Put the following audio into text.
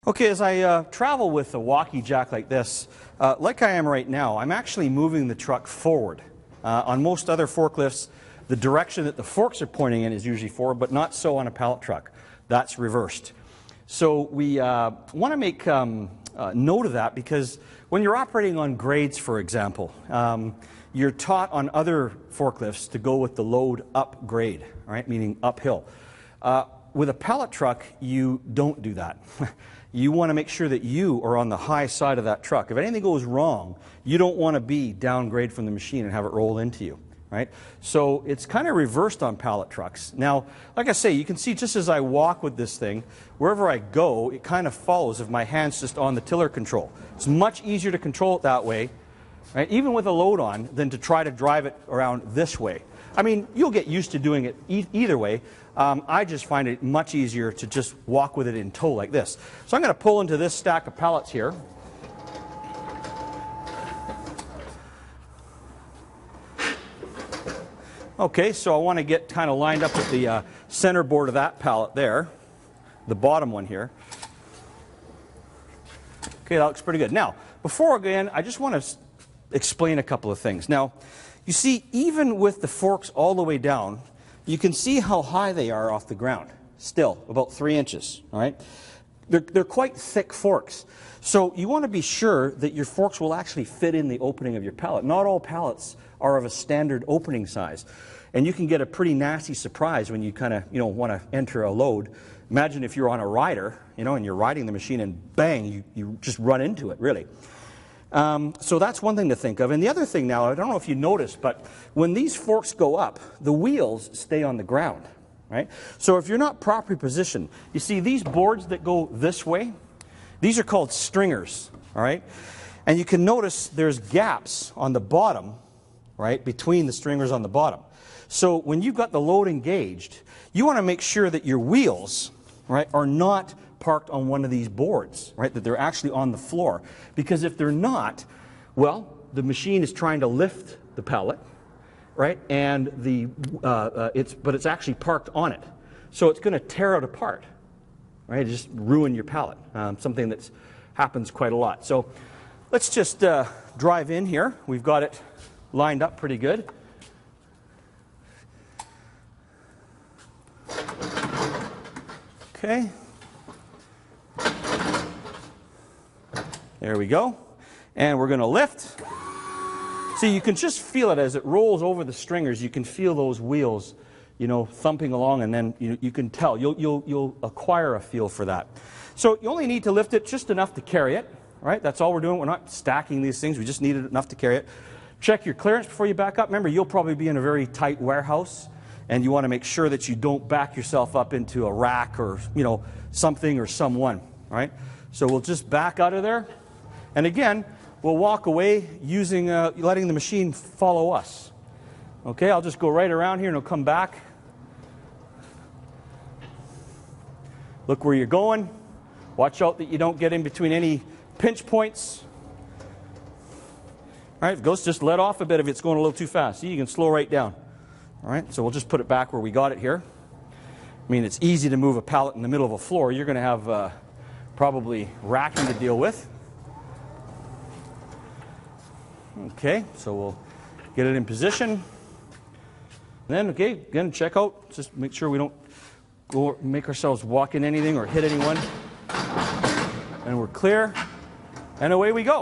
Okay, as I travel with a walkie jack like this, like I am right now, I'm actually moving the truck forward. On most other forklifts, the direction that the forks are pointing in is usually forward, but not so on a pallet truck. That's reversed. So we want to make note of that, because when you're operating on grades, for example, you're taught on other forklifts to go with the load up grade, right? Meaning uphill. With a pallet truck, you don't do that. You want to make sure that you are on the high side of that truck. If anything goes wrong, you don't want to be downgrade from the machine and have it roll into you, right? So it's kind of reversed on pallet trucks. Now, like I say, you can see just as I walk with this thing, wherever I go, it kind of follows if my hand's just on the tiller control. It's much easier to control it that way, right, even with a load on, than to try to drive it around this way. I mean, you'll get used to doing it either way. I just find it much easier to just walk with it in tow like this. So I'm going to pull into this stack of pallets here. Okay, so I want to get kind of lined up with the center board of that pallet there, the bottom one here. Okay, that looks pretty good. Now, before I go in, I just want to explain a couple of things. Now, you see, even with the forks all the way down, you can see how high they are off the ground. Still, about 3 inches, all right? They're quite thick forks. So you want to be sure that your forks will actually fit in the opening of your pallet. Not all pallets are of a standard opening size. And you can get a pretty nasty surprise when you kind of, want to enter a load. Imagine if you're on a rider, and you're riding the machine and bang, you just run into it, really. So that's one thing to think of. And the other thing now, I don't know if you noticed, but when these forks go up, the wheels stay on the ground, right? So if you're not properly positioned, you see these boards that go this way, these are called stringers, all right? And you can notice there's gaps on the bottom, right, between the stringers on the bottom. So when you've got the load engaged, you want to make sure that your wheels, right, are not parked on one of these boards, right, that they're actually on the floor. Because if they're not, well, the machine is trying to lift the pallet, right, and it's actually parked on it. So it's going to tear it apart, right, just ruin your pallet, something that happens quite a lot. So let's just drive in here. We've got it lined up pretty good. Okay. There we go. And we're going to lift. See, you can just feel it as it rolls over the stringers. You can feel those wheels, thumping along, and then you can tell. You'll acquire a feel for that. So you only need to lift it just enough to carry it, right? That's all we're doing. We're not stacking these things. We just need it enough to carry it. Check your clearance before you back up. Remember, you'll probably be in a very tight warehouse, and you want to make sure that you don't back yourself up into a rack or, something or someone, right? So we'll just back out of there. And again, we'll walk away using, letting the machine follow us. Okay, I'll just go right around here and it'll come back. Look where you're going. Watch out that you don't get in between any pinch points. All right, if it goes, just let off a bit if it's going a little too fast. See, you can slow right down. All right, so we'll just put it back where we got it here. I mean, it's easy to move a pallet in the middle of a floor. You're going to have probably racking to deal with. Okay, so we'll get it in position. Then, okay, again, check out. Just make sure we don't make ourselves walk in anything or hit anyone. And we're clear. And away we go.